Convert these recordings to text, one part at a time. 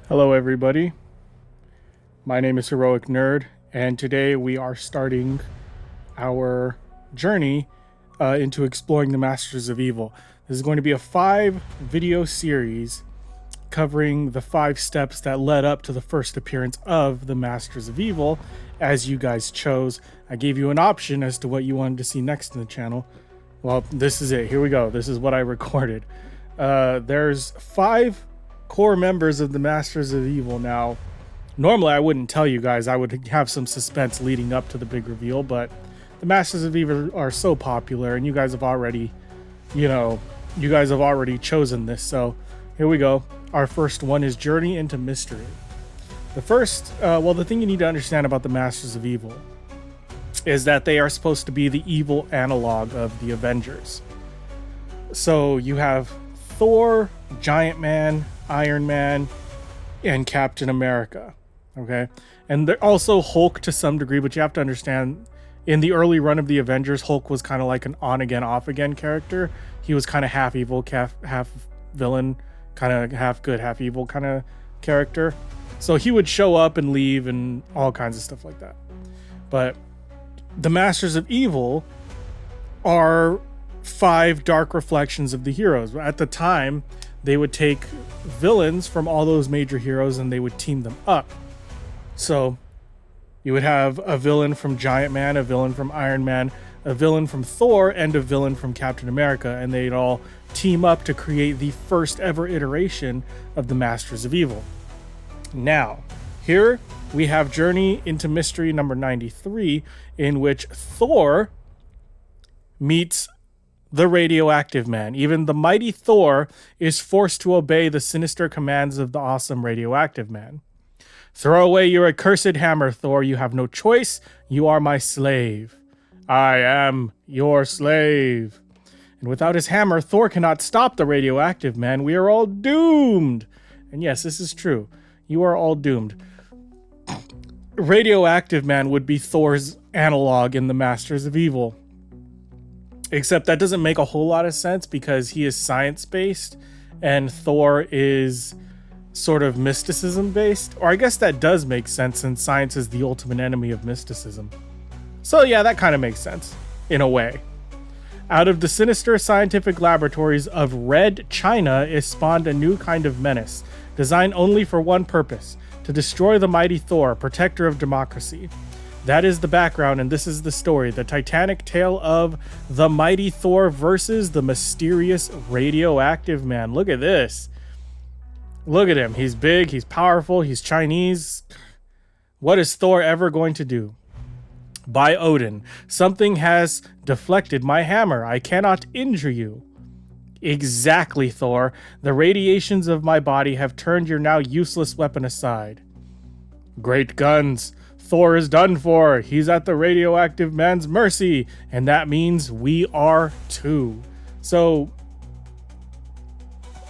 Hello everybody, my name is HeroicNerd, and today we are starting our journey into exploring the Masters of Evil. This is going to be a 5-video series covering the 5 steps that led up to the first appearance of the Masters of Evil, as you guys chose. I gave you an option as to what you wanted to see next in the channel. Well, this is it. Here we go. This is what I recorded. There's 5 core members of the Masters of Evil. Now, normally I wouldn't tell you guys. I would have some suspense leading up to the big reveal, but the Masters of Evil are so popular, and you guys have already, chosen this. So here we go. Our first one is Journey into Mystery. The first, the thing you need to understand about the Masters of Evil is that they are supposed to be the evil analog of the Avengers. So you have Thor, Giant Man, Iron Man, and Captain America. Okay, and they're also Hulk to some degree, but you have to understand, in the early run of the Avengers, Hulk was kind of like an on again, off again character. He was kind of half evil, half villain, kind of half good, half evil kind of character. So he would show up and leave and all kinds of stuff like that. But the Masters of Evil are 5 dark reflections of the heroes. At the time, they would take villains from all those major heroes and they would team them up. So you would have a villain from Giant Man, a villain from Iron Man, a villain from Thor, and a villain from Captain America, and they'd all team up to create the first ever iteration of the Masters of Evil. Now, here we have Journey into Mystery number 93, in which Thor meets the Radioactive Man. Even the mighty Thor is forced to obey the sinister commands of the awesome Radioactive Man. Throw away your accursed hammer, Thor. You have no choice. You are my slave. I am your slave. And without his hammer, Thor cannot stop the Radioactive Man. We are all doomed. And yes, this is true. You are all doomed. Radioactive Man would be Thor's analog in the Masters of Evil. Except that doesn't make a whole lot of sense because he is science-based and Thor is sort of mysticism-based. Or I guess that does make sense since science is the ultimate enemy of mysticism. So yeah, that kind of makes sense, in a way. Out of the sinister scientific laboratories of Red China is spawned a new kind of menace, designed only for one purpose: to destroy the mighty Thor, protector of democracy. That is the background, and this is the story. The titanic tale of the mighty Thor versus the mysterious Radioactive Man. Look at this. Look at him. He's big, he's powerful, he's Chinese. What is Thor ever going to do? By Odin, something has deflected my hammer. I cannot injure you. Exactly, Thor. The radiations of my body have turned your now useless weapon aside. Great guns. Thor is done for. He's at the Radioactive Man's mercy, and that means we are too. So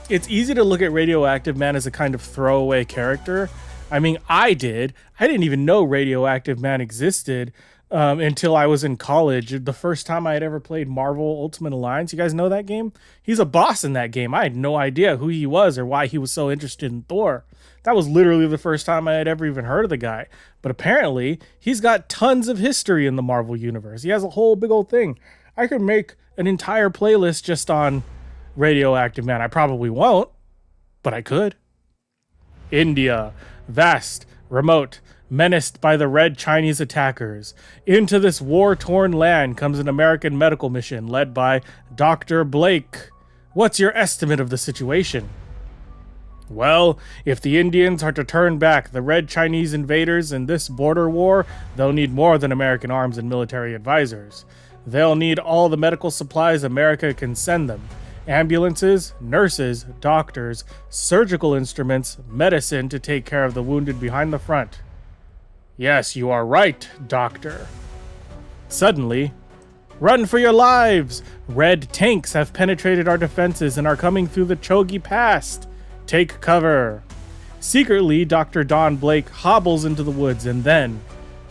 it's easy to look at Radioactive Man as a kind of throwaway character. I mean, I didn't even know Radioactive Man existed until I was in college. The first time I had ever played Marvel Ultimate Alliance. You guys know that game? He's a boss in that game. I had no idea who he was or why he was so interested in Thor. That was literally the first time I had ever even heard of the guy. But apparently, he's got tons of history in the Marvel Universe. He has a whole big old thing. I could make an entire playlist just on Radioactive Man. I probably won't, but I could. India, vast, remote, menaced by the Red Chinese attackers. Into this war-torn land comes an American medical mission led by Dr. Blake. What's your estimate of the situation? Well, if the Indians are to turn back the Red Chinese invaders in this border war, they'll need more than American arms and military advisors. They'll need all the medical supplies America can send them. Ambulances, nurses, doctors, surgical instruments, medicine to take care of the wounded behind the front. Yes, you are right, Doctor. Suddenly, run for your lives! Red tanks have penetrated our defenses and are coming through the Chogi Pass. Take cover. Secretly, Dr. Don Blake hobbles into the woods, and then,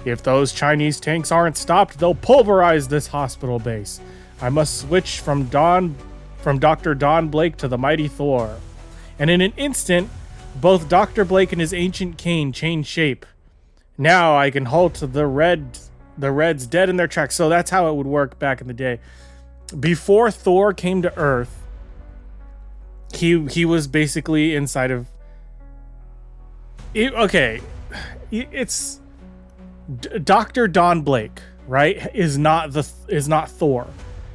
if those Chinese tanks aren't stopped, they'll pulverize this hospital base. I must switch from Dr. Don Blake to the mighty Thor. And in an instant, Both Dr. Blake and his ancient cane change shape. Now I can halt the Reds dead in their tracks. So that's how it would work back in the day. Before Thor came to Earth, he was basically inside of... It's Dr. Don Blake, right? Is not Thor.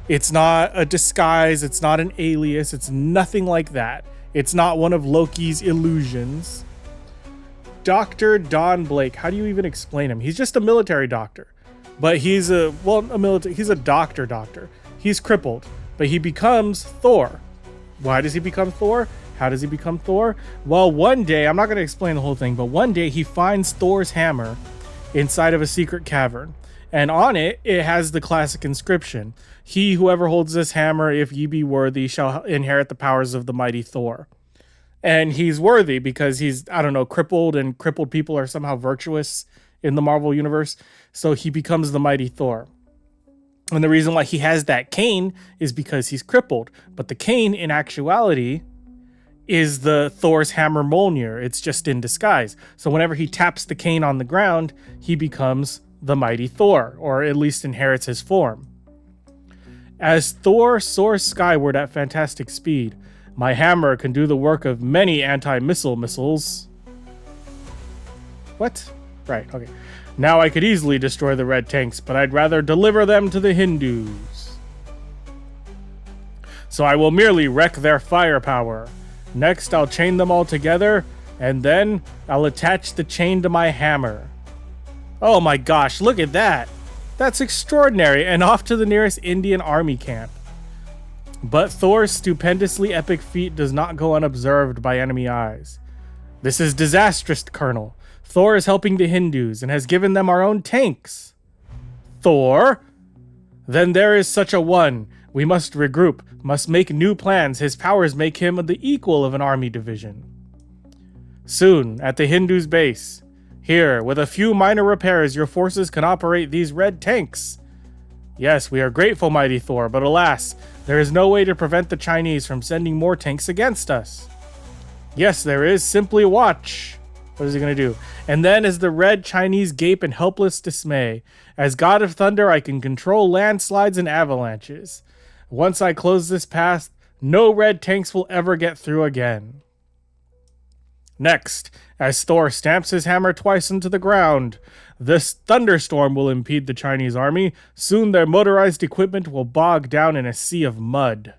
It's not a disguise. It's not an alias. It's nothing like that. It's not one of Loki's illusions. Dr. Don Blake, how do you even explain him? He's just a military doctor, but he's a doctor. He's crippled, but he becomes Thor. Why does he become Thor? How does he become Thor? Well, one day, I'm not going to explain the whole thing, but one day he finds Thor's hammer inside of a secret cavern. And on it, it has the classic inscription: "He whoever holds this hammer, if ye be worthy, shall inherit the powers of the mighty Thor." And he's worthy because he's, crippled, and crippled people are somehow virtuous in the Marvel universe. So he becomes the mighty Thor. And the reason why he has that cane is because he's crippled. But the cane, in actuality, is the Thor's hammer Mjolnir. It's just in disguise. So whenever he taps the cane on the ground, he becomes the mighty Thor, or at least inherits his form. As Thor soars skyward at fantastic speed, my hammer can do the work of many anti-missile missiles. What? Right, okay. Now I could easily destroy the red tanks, but I'd rather deliver them to the Hindus. So I will merely wreck their firepower. Next, I'll chain them all together, and then I'll attach the chain to my hammer. Oh my gosh, look at that! That's extraordinary, and off to the nearest Indian army camp. But Thor's stupendously epic feat does not go unobserved by enemy eyes. This is disastrous, Colonel. Thor is helping the Hindus and has given them our own tanks. Thor? Then there is such a one. We must regroup, must make new plans. His powers make him the equal of an army division. Soon, at the Hindus' base. Here, with a few minor repairs, your forces can operate these red tanks. Yes, we are grateful, mighty Thor, but alas, there is no way to prevent the Chinese from sending more tanks against us. Yes, there is. Simply watch. What is he going to do? And then as the red Chinese gape in helpless dismay, as God of Thunder, I can control landslides and avalanches. Once I close this path, no red tanks will ever get through again. Next, as Thor stamps his hammer twice into the ground, this thunderstorm will impede the Chinese army. Soon their motorized equipment will bog down in a sea of mud.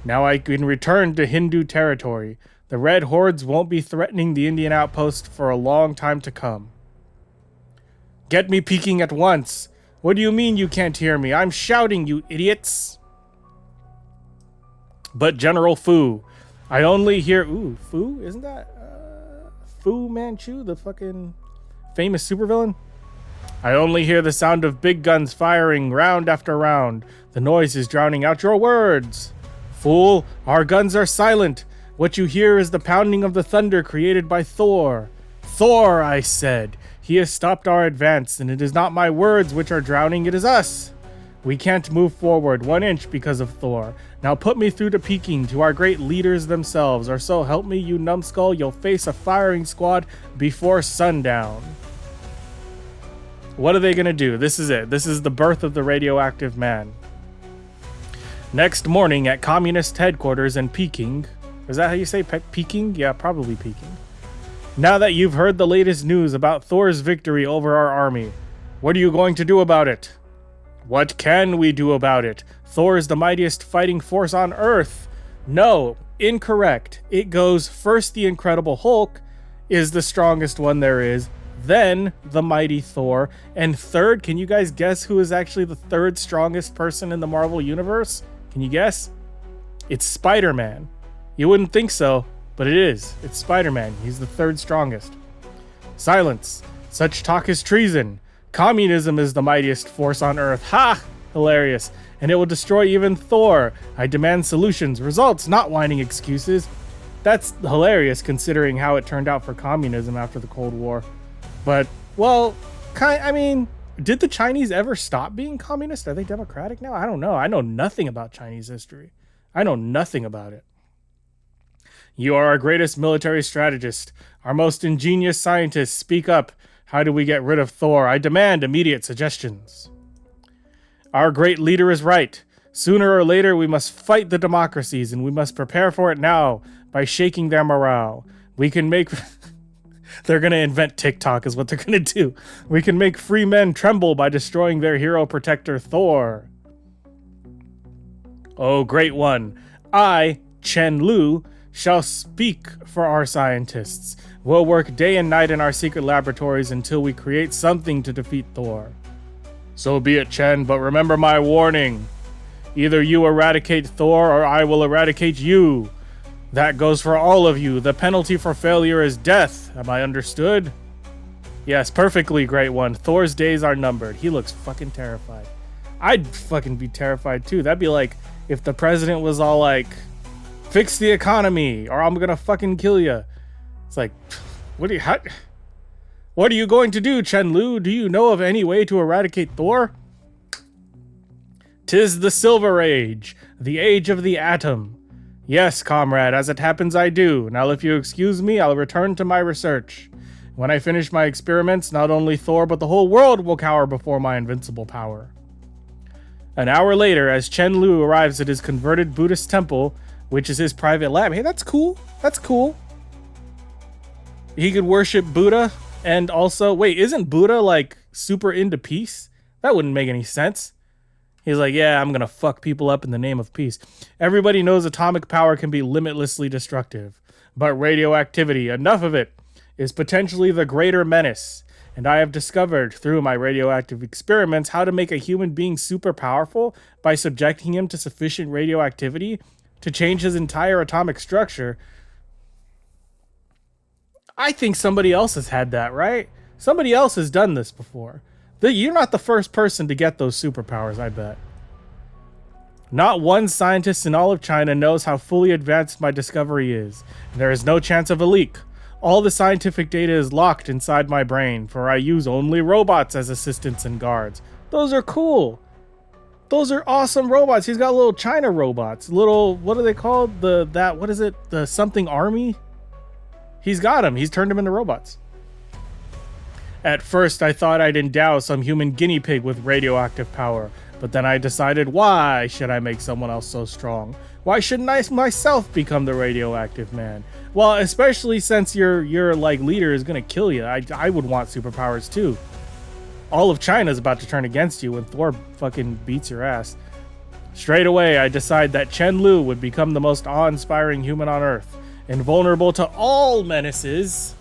Now I can return to Hindu territory. The red hordes won't be threatening the Indian outpost for a long time to come. Get me peeking at once. What do you mean you can't hear me? I'm shouting, you idiots. But General Fu, I only hear... Ooh, Fu? Isn't that Fu Manchu, the fucking famous supervillain? I only hear the sound of big guns firing round after round. The noise is drowning out your words. Fool, our guns are silent. What you hear is the pounding of the thunder created by Thor. Thor, I said. He has stopped our advance, and it is not my words which are drowning, it is us. We can't move forward 1 inch because of Thor. Now put me through to Peking, to our great leaders themselves, or so help me, you numbskull, you'll face a firing squad before sundown. What are they going to do? This is it. This is the birth of the Radioactive Man. Next morning at Communist headquarters in Peking. Is that how you say Peking? Yeah, probably Peking. Now that you've heard the latest news about Thor's victory over our army, what are you going to do about it? What can we do about it? Thor is the mightiest fighting force on Earth. No, incorrect. It goes first the Incredible Hulk is the strongest one there is, then the mighty Thor, and third, can you guys guess who is actually the third strongest person in the Marvel Universe? Can you guess? It's Spider-Man. You wouldn't think so, but it is. It's Spider-Man. He's the third strongest. Silence. Such talk is treason. Communism is the mightiest force on Earth. Ha! Hilarious. And it will destroy even Thor. I demand solutions, results, not whining excuses. That's hilarious considering how it turned out for communism after the Cold War. But, well, did the Chinese ever stop being communist? Are they democratic now? I don't know. I know nothing about Chinese history. I know nothing about it. You are our greatest military strategist, our most ingenious scientist. Speak up. How do we get rid of Thor? I demand immediate suggestions. Our great leader is right. Sooner or later, we must fight the democracies, and we must prepare for it now by shaking their morale. We can make... They're going to invent TikTok is what they're going to do. We can make free men tremble by destroying their hero protector, Thor. Oh, great one. I, Chen Lu, shall speak for our scientists. We'll work day and night in our secret laboratories until we create something to defeat Thor. So be it, Chen, but remember my warning. Either you eradicate Thor or I will eradicate you. That goes for all of you. The penalty for failure is death. Am I understood? Yes, perfectly, great one. Thor's days are numbered. He looks fucking terrified. I'd fucking be terrified too. That'd be like if the president was all like, fix the economy or I'm gonna fucking kill you. It's like, what are you going to do, Chen Lu? Do you know of any way to eradicate Thor? 'Tis the Silver Age, the age of the atom. Yes, comrade, as it happens I do. Now if you excuse me, I'll return to my research. When I finish my experiments, not only Thor, but the whole world will cower before my invincible power. An hour later, as Chen Lu arrives at his converted Buddhist temple, which is his private lab. Hey, that's cool. That's cool. He could worship Buddha and also... Wait, isn't Buddha, like, super into peace? That wouldn't make any sense. He's like, yeah, I'm gonna fuck people up in the name of peace. Everybody knows atomic power can be limitlessly destructive. But radioactivity, enough of it, is potentially the greater menace. And I have discovered, through my radioactive experiments, how to make a human being super powerful by subjecting him to sufficient radioactivity to change his entire atomic structure. I think somebody else has had that, right? Somebody else has done this before. You're not the first person to get those superpowers, I bet. Not one scientist in all of China knows how fully advanced my discovery is, and there is no chance of a leak. All the scientific data is locked inside my brain, for I use only robots as assistants and guards. Those are cool. Those are awesome robots. He's got little China robots. Little, what are they called? What is it? The something army? He's got them. He's turned them into robots. At first, I thought I'd endow some human guinea pig with radioactive power, but then I decided, why should I make someone else so strong? Why shouldn't I myself become the radioactive man? Well, especially since your like leader is gonna kill you. I would want superpowers too. All of China's about to turn against you when Thor fucking beats your ass. Straight away, I decide that Chen Lu would become the most awe-inspiring human on Earth, invulnerable to all menaces,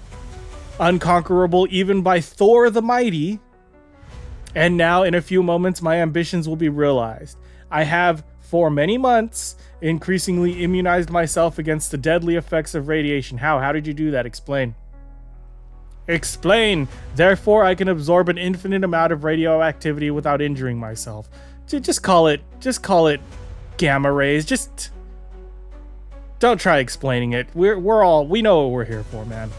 unconquerable even by Thor the Mighty. And now, in a few moments, my ambitions will be realized. I have, for many months, increasingly immunized myself against the deadly effects of radiation. How? How did you do that? Explain. Explain! Therefore, I can absorb an infinite amount of radioactivity without injuring myself. Just call it gamma rays. Just don't try explaining it. We know what we're here for, man.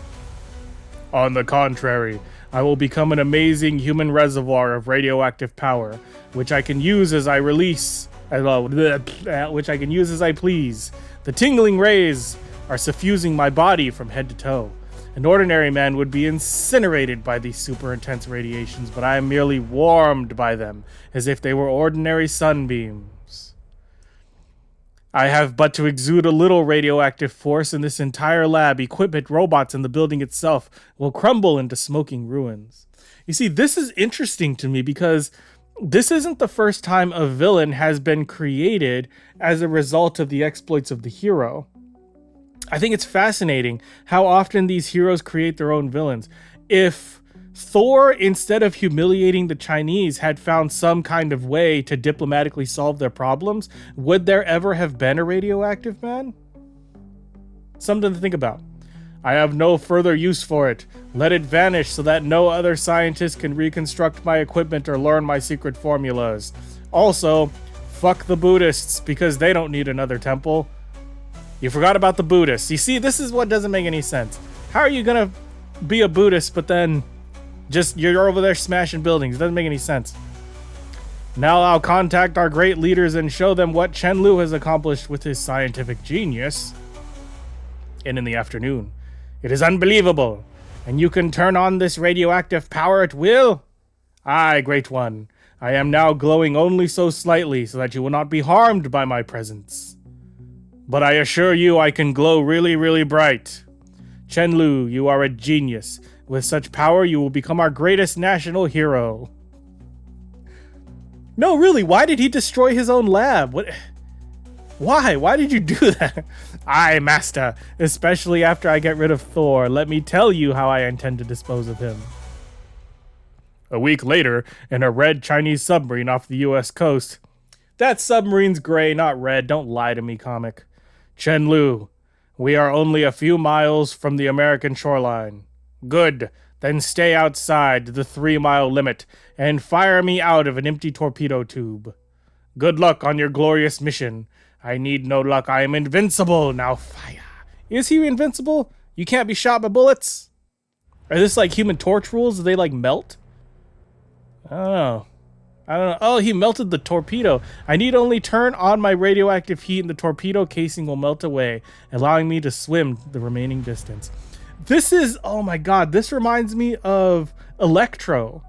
On the contrary, I will become an amazing human reservoir of radioactive power, which I can use as I please. The tingling rays are suffusing my body from head to toe. An ordinary man would be incinerated by these super intense radiations, but I am merely warmed by them, as if they were ordinary sunbeams. I have but to exude a little radioactive force, and this entire lab, equipment, robots, and the building itself will crumble into smoking ruins. You see, this is interesting to me because this isn't the first time a villain has been created as a result of the exploits of the hero. I think it's fascinating how often these heroes create their own villains. If Thor, instead of humiliating the Chinese, had found some kind of way to diplomatically solve their problems, would there ever have been a radioactive man? Something to think about. I have no further use for it. Let it vanish so that no other scientist can reconstruct my equipment or learn my secret formulas. Also, fuck the Buddhists, because they don't need another temple. You forgot about the Buddhists. You see, this is what doesn't make any sense. How are you gonna be a Buddhist, but then just you're over there smashing buildings? It doesn't make any sense. Now I'll contact our great leaders and show them what Chen Lu has accomplished with his scientific genius. and in the afternoon. It is unbelievable. And you can turn on this radioactive power at will? Aye, Great One. I am now glowing only so slightly so that you will not be harmed by my presence. But I assure you I can glow really, really bright. Chen-Lu, you are a genius. With such power, you will become our greatest national hero. No, really, why did he destroy his own lab? What? Why? Why did you do that? Aye, Master. Especially after I get rid of Thor. Let me tell you how I intend to dispose of him. A week later, in a red Chinese submarine off the US coast. That submarine's gray, not red. Don't lie to me, comic. Chen-Lu, we are only a few miles from the American shoreline. Good. Then stay outside the 3-mile limit and fire me out of an empty torpedo tube. Good luck on your glorious mission. I need no luck. I am invincible. Now fire. Is he invincible? You can't be shot by bullets? Are this like Human Torch rules? Do they like melt? I don't know. Oh, he melted the torpedo. I need only turn on my radioactive heat and the torpedo casing will melt away, allowing me to swim the remaining distance. This is, oh my god, this reminds me of Electro.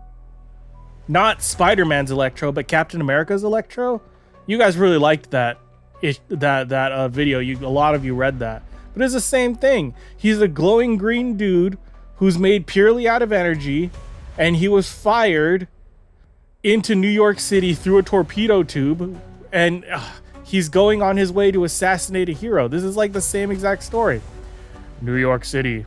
Not Spider-Man's Electro, but Captain America's Electro. You guys really liked that video. A lot of you read that. But it's the same thing. He's a glowing green dude who's made purely out of energy, and he was fired into New York City through a torpedo tube, and he's going on his way to assassinate a hero. This is like the same exact story. New York City.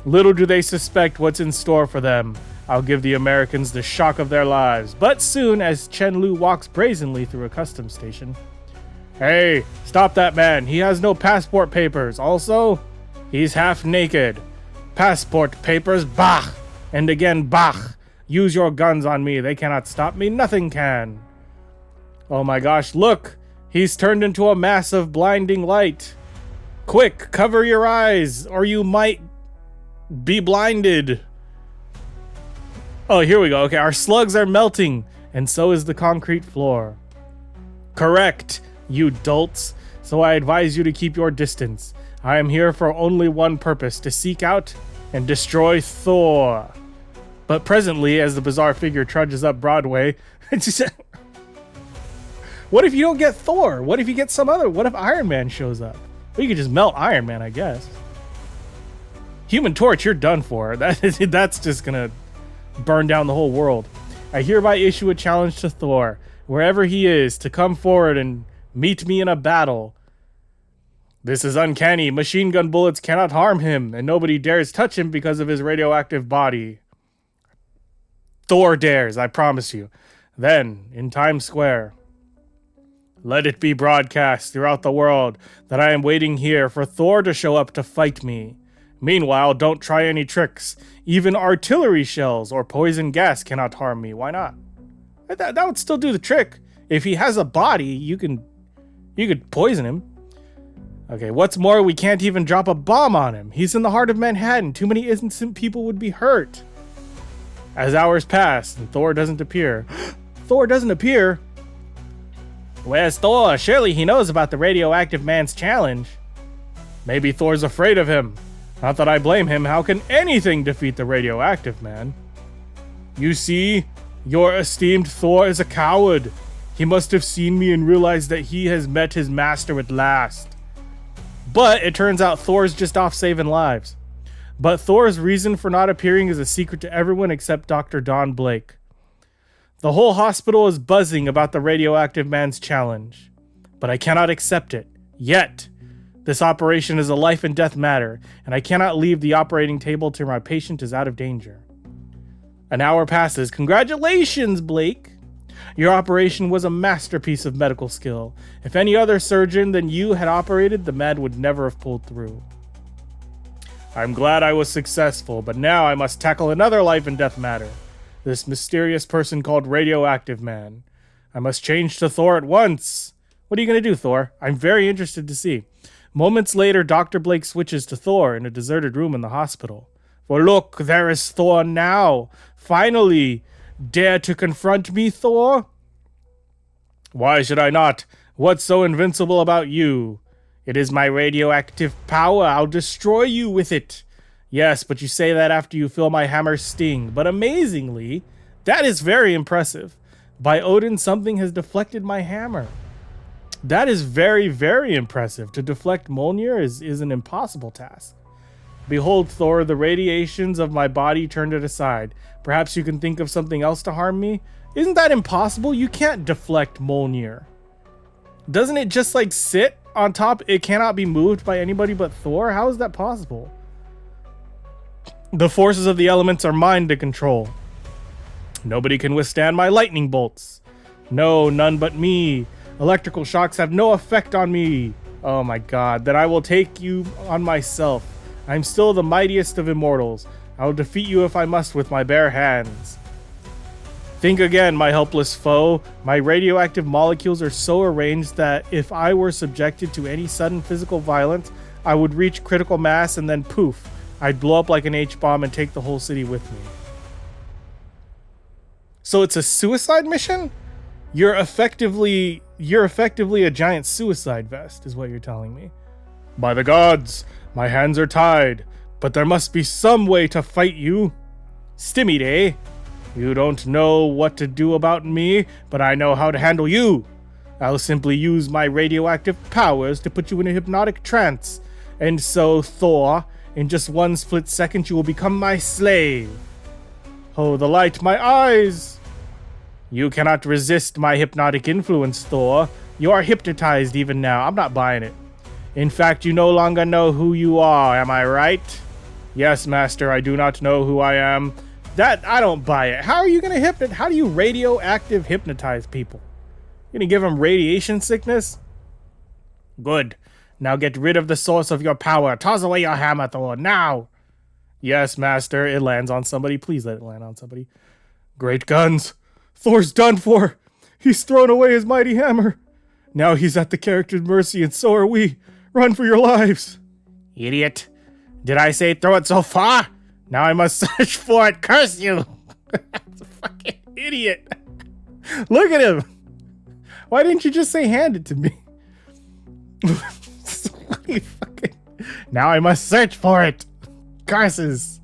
Little do they suspect what's in store for them. I'll give the Americans the shock of their lives. But soon, as Chen-Lu walks brazenly through a customs station. Hey, stop that man. He has no passport papers. Also, he's half naked. Passport papers, bah! And again, bah! Use your guns on me. They cannot stop me. Nothing can. Oh my gosh, look! He's turned into a mass of blinding light. Quick, cover your eyes, or you might be blinded. Oh, here we go. Okay, our slugs are melting, and so is the concrete floor. Correct, you dolts. So I advise you to keep your distance. I am here for only one purpose, to seek out and destroy Thor. But presently, as the bizarre figure trudges up Broadway, what if you don't get Thor? What if you get some other? What if Iron Man shows up? Well, you could just melt Iron Man, I guess. Human Torch, you're done for. That's just gonna burn down the whole world. I hereby issue a challenge to Thor, wherever he is, to come forward and meet me in a battle. This is uncanny. Machine gun bullets cannot harm him, and nobody dares touch him because of his radioactive body. Thor dares, I promise you. Then, in Times Square, let it be broadcast throughout the world that I am waiting here for Thor to show up to fight me. Meanwhile, don't try any tricks. Even artillery shells or poison gas cannot harm me. Why not? That would still do the trick. If he has a body, you could poison him. Okay, what's more, we can't even drop a bomb on him. He's in the heart of Manhattan. Too many innocent people would be hurt. As hours pass and Thor doesn't appear. Thor doesn't appear? Where's Thor? Surely he knows about the Radioactive Man's challenge. Maybe Thor's afraid of him. Not that I blame him. How can anything defeat the Radioactive Man? You see, your esteemed Thor is a coward. He must have seen me and realized that he has met his master at last. But it turns out Thor's just off saving lives. But Thor's reason for not appearing is a secret to everyone except Dr. Don Blake. The whole hospital is buzzing about the Radioactive Man's challenge. But I cannot accept it. Yet. This operation is a life and death matter, and I cannot leave the operating table till my patient is out of danger. An hour passes. Congratulations, Blake! Your operation was a masterpiece of medical skill. If any other surgeon than you had operated, the man would never have pulled through. I'm glad I was successful, but now I must tackle another life and death matter. This mysterious person called Radioactive Man. I must change to Thor at once. What are you going to do, Thor? I'm very interested to see. Moments later, Dr. Blake switches to Thor in a deserted room in the hospital. For look, there is Thor now. Finally, dare to confront me, Thor? Why should I not? What's so invincible about you? It is my radioactive power. I'll destroy you with it. Yes, but you say that after you feel my hammer sting. But amazingly, that is very impressive. By Odin, something has deflected my hammer. That is very, very impressive. To deflect Mjolnir is an impossible task. Behold, Thor, the radiations of my body turned it aside. Perhaps you can think of something else to harm me? Isn't that impossible? You can't deflect Mjolnir. Doesn't it just like sit on top? It cannot be moved by anybody but Thor? How is that possible? The forces of the elements are mine to control. Nobody can withstand my lightning bolts. No, none but me. Electrical shocks have no effect on me. Oh my god, then I will take you on myself. I'm still the mightiest of immortals. I will defeat you if I must with my bare hands. Think again, my helpless foe. My radioactive molecules are so arranged that if I were subjected to any sudden physical violence, I would reach critical mass and then poof, I'd blow up like an H-bomb and take the whole city with me. So it's a suicide mission? You're effectively a giant suicide vest, is what you're telling me. By the gods, my hands are tied, but there must be some way to fight you. Stimmy day. You don't know what to do about me, but I know how to handle you. I'll simply use my radioactive powers to put you in a hypnotic trance. And so, Thor, in just one split second you will become my slave. Oh, the light, my eyes! You cannot resist my hypnotic influence, Thor. You are hypnotized even now. I'm not buying it. In fact, you no longer know who you are, am I right? Yes, Master, I do not know who I am. That, I don't buy it. How are you gonna how do you radioactive hypnotize people? You gonna give them radiation sickness? Good. Now get rid of the source of your power. Toss away your hammer, Thor, now! Yes, Master, it lands on somebody. Please let it land on somebody. Great guns! Thor's done for! He's thrown away his mighty hammer! Now he's at the character's mercy, and so are we. Run for your lives! Idiot. Did I say throw it so far? Now I must search for it. Curse you! That's a fucking idiot. Look at him. Why didn't you just say hand it to me? Now I must search for it. Curses.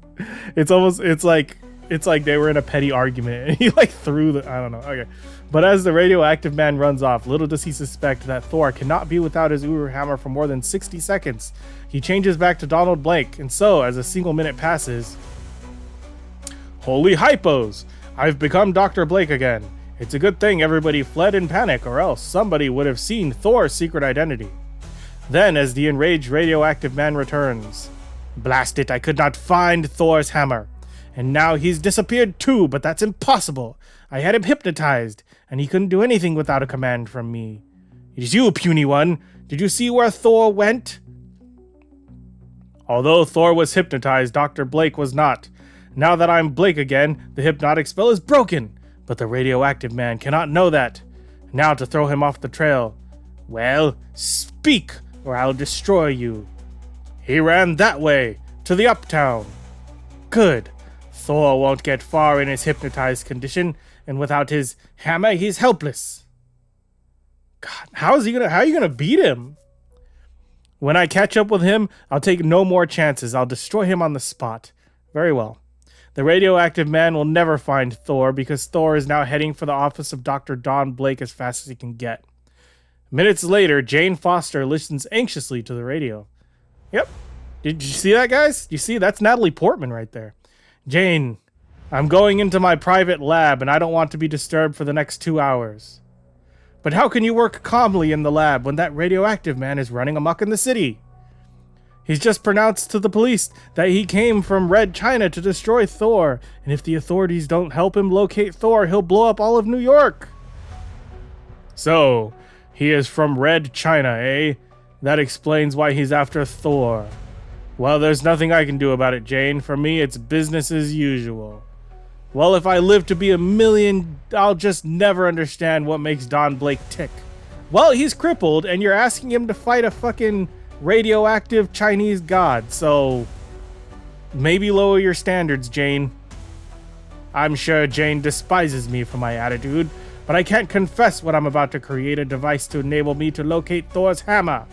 It's like they were in a petty argument and he like threw the, I don't know. Okay. But as the radioactive man runs off, little does he suspect that Thor cannot be without his Uru hammer for more than 60 seconds. He changes back to Donald Blake, and so, as a single minute passes... Holy hypos! I've become Dr. Blake again. It's a good thing everybody fled in panic, or else somebody would have seen Thor's secret identity. Then, as the enraged radioactive man returns... Blast it, I could not find Thor's hammer. And now he's disappeared too, but that's impossible. I had him hypnotized, and he couldn't do anything without a command from me. It is you, puny one. Did you see where Thor went? Although Thor was hypnotized, Dr. Blake was not. Now that I'm Blake again, the hypnotic spell is broken, but the radioactive man cannot know that. Now to throw him off the trail. Well, speak, or I'll destroy you. He ran that way, to the uptown. Good. Thor won't get far in his hypnotized condition, and without his hammer, he's helpless. God, how are you gonna beat him? When I catch up with him, I'll take no more chances. I'll destroy him on the spot. Very well. The radioactive man will never find Thor because Thor is now heading for the office of Dr. Don Blake as fast as he can get. Minutes later, Jane Foster listens anxiously to the radio. Yep. Did you see that, guys? You see, that's Natalie Portman right there. Jane, I'm going into my private lab and I don't want to be disturbed for the next 2 hours. But how can you work calmly in the lab when that radioactive man is running amok in the city? He's just pronounced to the police that he came from Red China to destroy Thor, and if the authorities don't help him locate Thor, he'll blow up all of New York. So, he is from Red China, eh? That explains why he's after Thor. Well, there's nothing I can do about it, Jane. For me, it's business as usual. Well, if I live to be 1,000,000, I'll just never understand what makes Don Blake tick. Well, he's crippled, and you're asking him to fight a fucking radioactive Chinese god, so maybe lower your standards, Jane. I'm sure Jane despises me for my attitude, but I can't confess what I'm about to create, a device to enable me to locate Thor's hammer.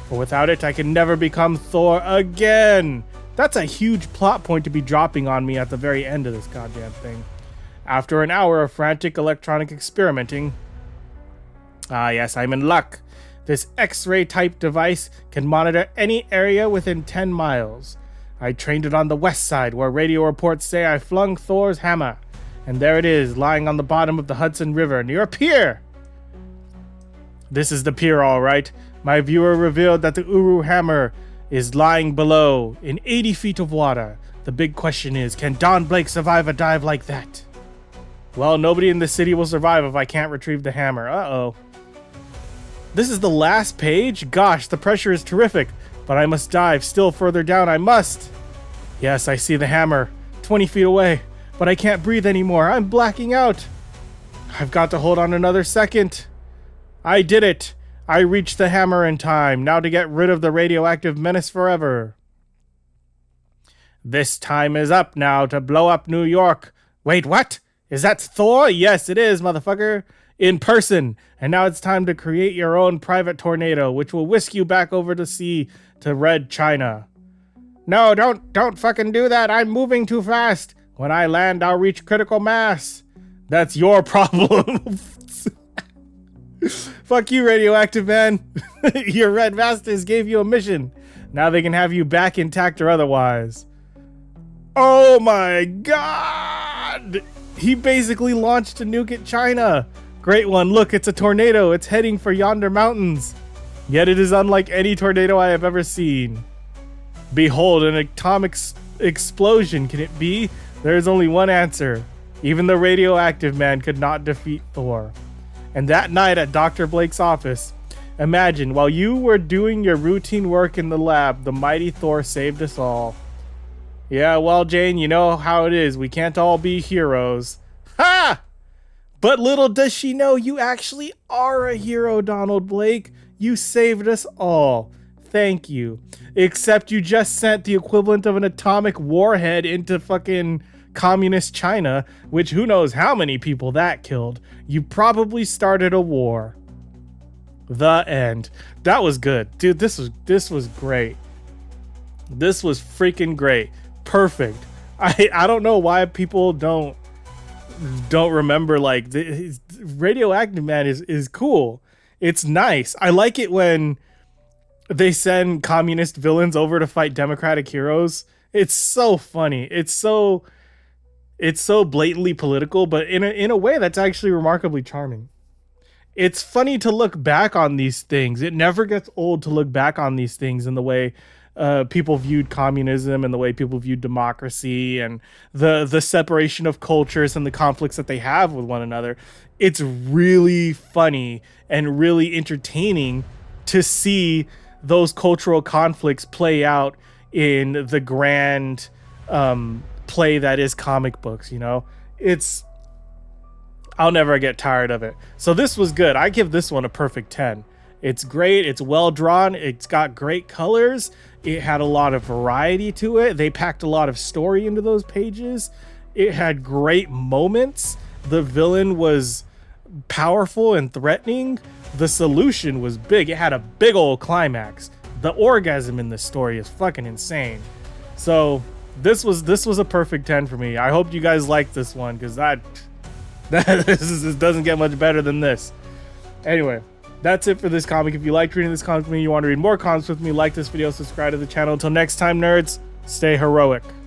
For without it, I can never become Thor again. That's a huge plot point to be dropping on me at the very end of this goddamn thing. After an hour of frantic electronic experimenting... Ah yes, I'm in luck. This X-ray type device can monitor any area within 10 miles. I trained it on the west side, where radio reports say I flung Thor's hammer. And there it is, lying on the bottom of the Hudson River, near a pier. This is the pier, all right. My viewer revealed that the Uru hammer is lying below, in 80 feet of water. The big question is, can Don Blake survive a dive like that? Well, nobody in the city will survive if I can't retrieve the hammer. Uh-oh. This is the last page? Gosh, the pressure is terrific. But I must dive still further down. I must. Yes, I see the hammer. 20 feet away. But I can't breathe anymore. I'm blacking out. I've got to hold on another second. I did it. I reached the hammer in time. Now to get rid of the radioactive menace forever. This time is up now to blow up New York. Wait, what? Is that Thor? Yes, it is, motherfucker. In person. And now it's time to create your own private tornado, which will whisk you back over the sea to Red China. No, don't fucking do that. I'm moving too fast. When I land, I'll reach critical mass. That's your problem. Fuck you, Radioactive Man. Your Red Masters gave you a mission. Now they can have you back intact or otherwise. Oh my god! He basically launched a nuke at China. Great one. Look, it's a tornado. It's heading for yonder mountains. Yet it is unlike any tornado I have ever seen. Behold, an atomic explosion. Can it be? There is only one answer. Even the Radioactive Man could not defeat Thor. And that night at Dr. Blake's office, imagine, while you were doing your routine work in the lab, the mighty Thor saved us all. Yeah, well, Jane, you know how it is. We can't all be heroes. Ha! But little does she know you actually are a hero, Donald Blake. You saved us all. Thank you. Except you just sent the equivalent of an atomic warhead into fucking communist China, which who knows how many people that killed. You probably started a war. The end. That was good. Dude, this was great. This was freaking great. Perfect. I don't know why people don't remember, like, Radioactive Man is cool. It's nice. I like it when they send communist villains over to fight democratic heroes. It's so funny. It's so blatantly political, but in a way that's actually remarkably charming. It's funny to look back on these things. It never gets old to look back on these things in the way people viewed communism and the way people viewed democracy and the separation of cultures and the conflicts that they have with one another. It's really funny and really entertaining to see those cultural conflicts play out in the grand play that is comic books, you know? I'll never get tired of it. So this was good. I give this one a perfect 10. It's great. It's well drawn. It's got great colors. It had a lot of variety to it. They packed a lot of story into those pages. It had great moments. The villain was powerful and threatening. The solution was big. It had a big old climax. The orgasm in this story is fucking insane. So this was a perfect 10 for me. I hope you guys liked this one, because this doesn't get much better than this. Anyway, that's it for this comic. If you liked reading this comic with me, you want to read more comics with me, like this video, subscribe to the channel. Until next time, nerds, stay heroic.